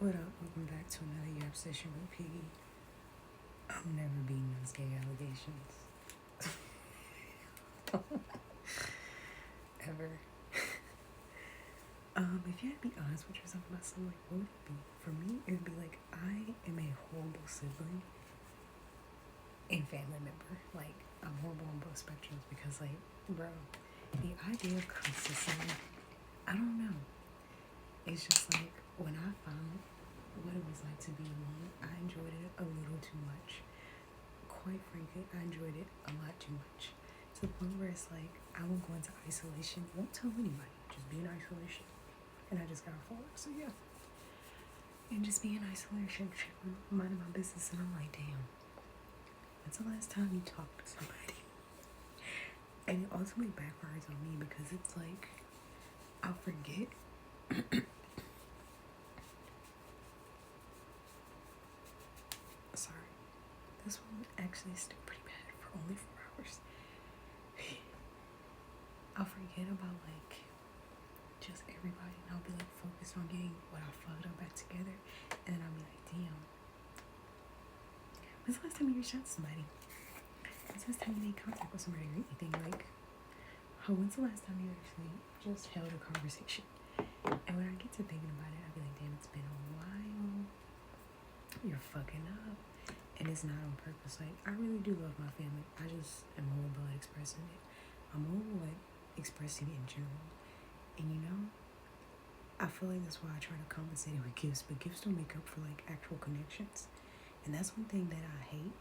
What up? Welcome back to another Yap session with Piggy. I'm never beating those gay allegations. Ever. If you had to be honest with yourself about something, like, what would it be? For me, it would be like, I am a horrible sibling and family member. Like, I'm horrible on both spectrums because, like, bro, the idea of consistency, I don't know. It's just like, when I found what it was like to be alone, I enjoyed it a little too much. Quite frankly, I enjoyed it a lot too much. To the point where it's like, I won't go into isolation, won't tell anybody, just be in isolation. And I just got forward, so yeah. And just be in isolation, minding my business, and I'm like, damn, when's the last time you talked to somebody? And it ultimately backfires on me because it's like, I'll forget. Sorry. This one actually is still pretty bad for only 4 hours. I'll forget about like just everybody and I'll be like focused on getting what I fucked up back together, and then I'll be like, damn, when's the last time you reached out to somebody? When's the last time you made contact with somebody or anything? Like, when's the last time you actually just held a conversation? And when I get to thinking about it, I'll be like, damn, it's been a while. You're fucking up. And it's not on purpose. Like, I really do love my family. I just am horrible at expressing it. I'm horrible at expressing it in general. And you know, I feel like that's why I try to compensate it with gifts, but gifts don't make up for like actual connections. And that's one thing that I hate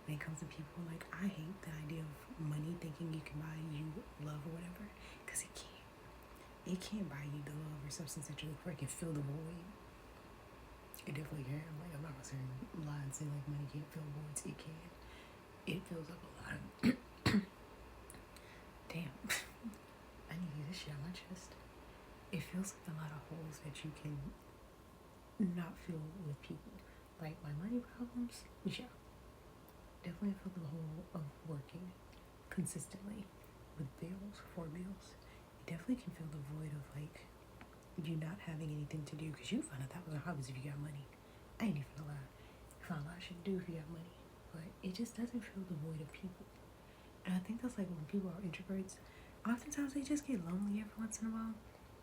when it comes to people. Like, I hate the idea of money thinking you can buy you love or whatever, because it can't. It can't buy you the love or substance that you look for. It can fill the void. It definitely can. Like, I'm not gonna lie and say like money can't fill voids. It can. It fills up a lot of damn. I need to get this shit on my chest. It feels like a lot of holes that you can not fill with people. Like my money problems, yeah. Definitely fill the hole of working consistently with bills, for bills. It definitely can fill the void of like you not having anything to do, because you find out that was a hobby if you got money. I ain't even gonna lie. You find a lot of shit to do if you got money. But it just doesn't fill the void of people. And I think that's like when people are introverts, oftentimes they just get lonely every once in a while.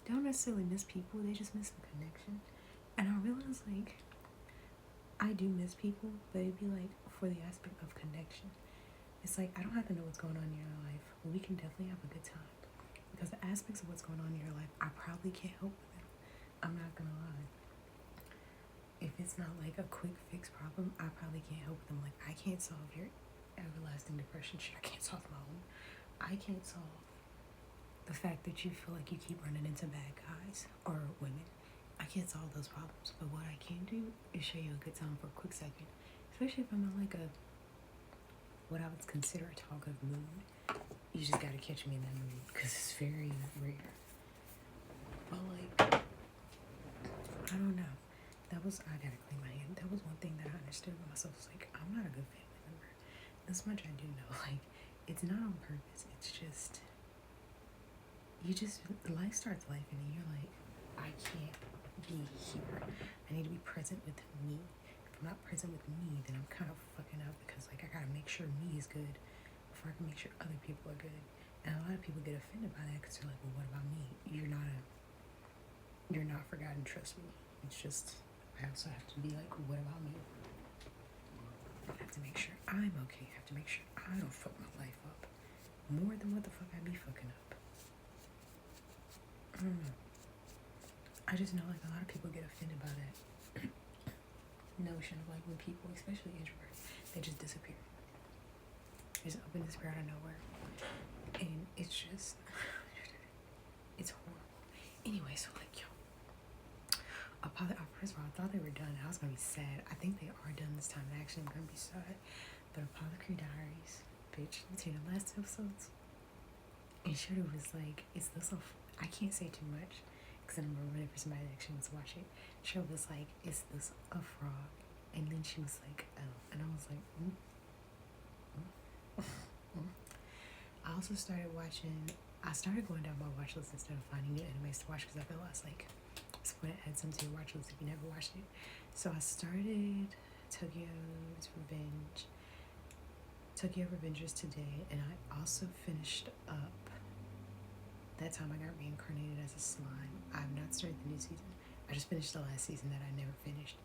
They don't necessarily miss people, they just miss the connection. And I realize like I do miss people, but it'd be like for the aspect of connection. It's like I don't have to know what's going on in your life, but we can definitely have a good time. Because the aspects of what's going on in your life, I probably can't help with them. I'm not gonna lie. If it's not like a quick fix problem, I probably can't help with them. Like, I can't solve your everlasting depression shit. I can't solve my own. I can't solve the fact that you feel like you keep running into bad guys or women. I can't solve those problems. But what I can do is show you a good time for a quick second. Especially if I'm in like a what I would consider a talkative mood. You just gotta catch me in that mood because it's very rare. But like, I don't know. I gotta clean my hand. That was one thing that I understood about myself. Was like, I'm not a good family member. This much I do know. Like, it's not on purpose. It's just, life starts life and you're like, I can't be here. I need to be present with me. If I'm not present with me, then I'm kind of fucking up because like I gotta make sure me is good before I can make sure other people are good. And a lot of people get offended by that because they're like, well, what about me? You're not forgotten, trust me. It's just, I also have to be like, what about me? I have to make sure I'm okay. I have to make sure I don't fuck my life up more than what the fuck I be fucking up. I don't know. I just know like a lot of people get offended by that notion of like when people, especially introverts, they just disappear. They just up and disappear out of nowhere. And it's just, it's horrible. Anyway, so like, yo, first of all, I thought they were done. I was gonna be sad. I think they are done this time. Actually, I'm gonna be sad. But Apothecary Diaries, bitch, between the last 2 episodes, and Shudder was like, is this I can't say too much because I'm ruining it for somebody that actually wants to watch it. Shudder was like, is this a frog? And then she was like, oh, and I was like, I also started going down my watch list instead of finding new animes to watch because I realized like So I'm gonna add some to your watch list if you never watched it. So I started Tokyo Revengers today, and I also finished up that time I got reincarnated as a slime. I have not started the new season. I just finished the last season that I never finished.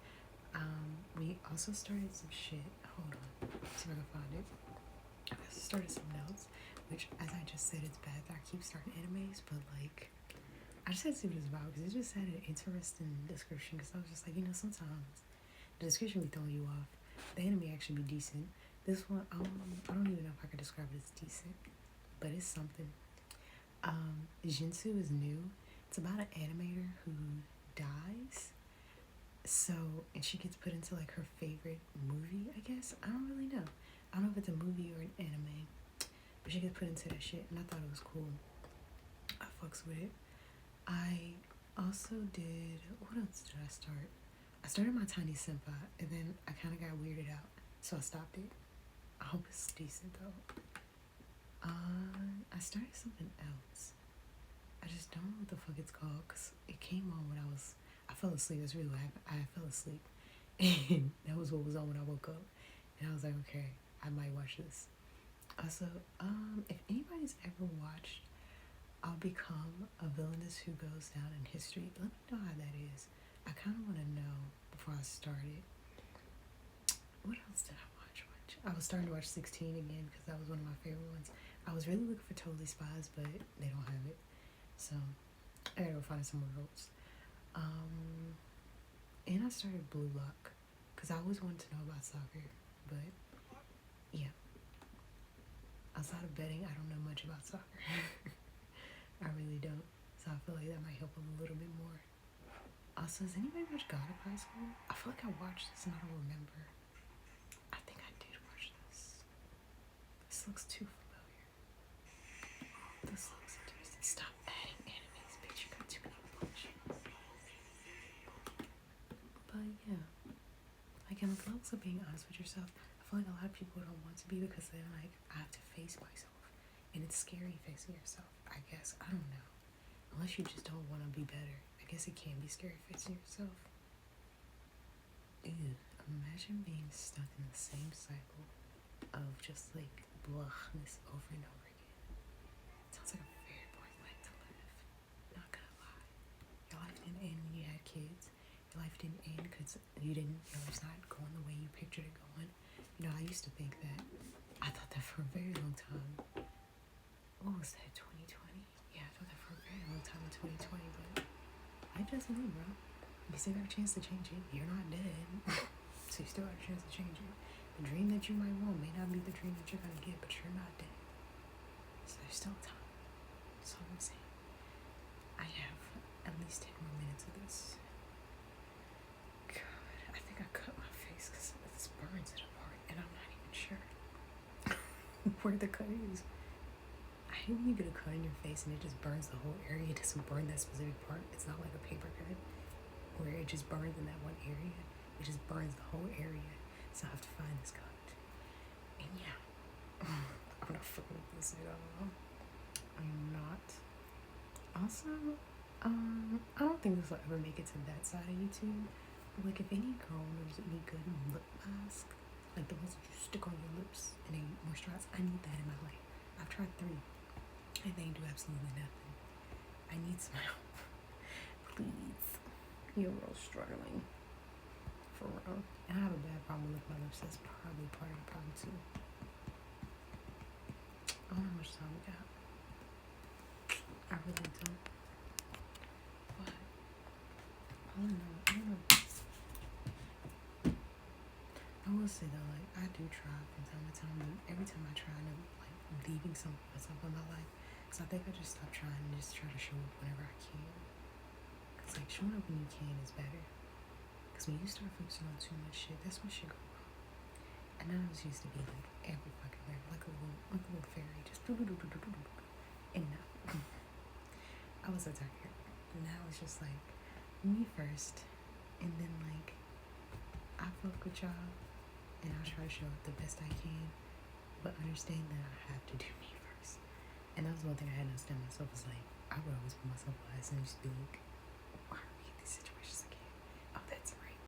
We also started some shit. Hold on, see if I can find it. I also started some notes, which, as I just said, it's bad that I keep starting animes, but like, I just had to see what it's about because it just had an interesting description. Because I was just like, sometimes the description be throwing you off. The anime actually be decent. This one, I don't even know if I could describe it as decent, but it's something. Jinsu is new. It's about an animator who dies. So, and she gets put into like her favorite movie, I guess. I don't really know. I don't know if it's a movie or an anime, but she gets put into that shit, and I thought it was cool. I fucks with it. I also did, what else did I start? I started my Tiny Senpai, and then I kind of got weirded out, so I stopped it. I hope it's decent though. I started something else. I just don't know what the fuck it's called, because it came on when I fell asleep. That's really what happened. I fell asleep, and that was what was on when I woke up, and I was like, okay, I might watch this. Also, if anybody's ever watched I'll Become a Villainess Who Goes Down in History, let me know how that is. I kind of want to know before I start it. What else did I watch? I was starting to watch 16 again because that was one of my favorite ones. I was really looking for Totally Spies, but they don't have it. So I gotta go find somewhere else. And I started Blue Lock because I always wanted to know about soccer, but yeah. Outside of betting, I don't know much about soccer. I really don't. So I feel like that might help a little bit more. Also, has anybody watched God of High School? I feel like I watched this and I don't remember. I think I did watch this. This looks too familiar. This looks interesting. Stop adding animes, bitch. You got too many bullshit. But yeah. Like, in the levels of being honest with yourself, I feel like a lot of people don't want to be because they're like, I have to face myself. And it's scary facing yourself, I guess. I don't know. Unless you just don't want to be better. I guess it can be scary facing yourself. Ew. Imagine being stuck in the same cycle of just like blahness over and over again. It sounds like a very boring life to live. Not gonna lie. Your life didn't end when you had kids. Your life didn't end because your life's not going the way you pictured it going. I used to think that. I thought that for a very long time. What was that, 2020? Yeah, I thought that for a very long time in 2020, but life doesn't end, bro. You still got a chance to change it. You're not dead. So you still got a chance to change it. The dream that you might want may not be the dream that you're gonna get, but you're not dead. So there's still time. That's all I'm saying. I have at least 10 more minutes of this. God, I think I cut my face because this burns it apart, and I'm not even sure where the cut is. I hate when you get a cut in your face and it just burns the whole area. It doesn't burn that specific part. It's not like a paper cut where it just burns in that one area. It just burns the whole area. So I have to find this cut. And yeah, I'm not fucking with this at all. I'm not. Also, I don't think this will ever make it to that side of YouTube. But like, if any girl knows any good lip mask, like the ones that you stick on your lips and they moisturize, I need that in my life. I've tried 3. And they do absolutely nothing. I need some help. Please. You're real struggling. For real. And I have a bad problem with my lips. That's probably part of the problem too. I don't know how much time we got. I really don't. But I don't know. I will say though, like, I do try from time to time, but every time I try, I'm like leaving something myself in my life. So I think I just stopped trying and just try to show up whenever I can. Cause like showing up when you can is better. Cause when you start focusing on too much shit, that's when shit go wrong. And I was used to be like every fucking day, like a little fairy, just and now I was so tired. And now it's just like me first, and then like I fuck with y'all, and I'll try to show up the best I can, but understand that I have to do me first. And that was one thing I had to understand myself, was like, I would always put myself last and just be like,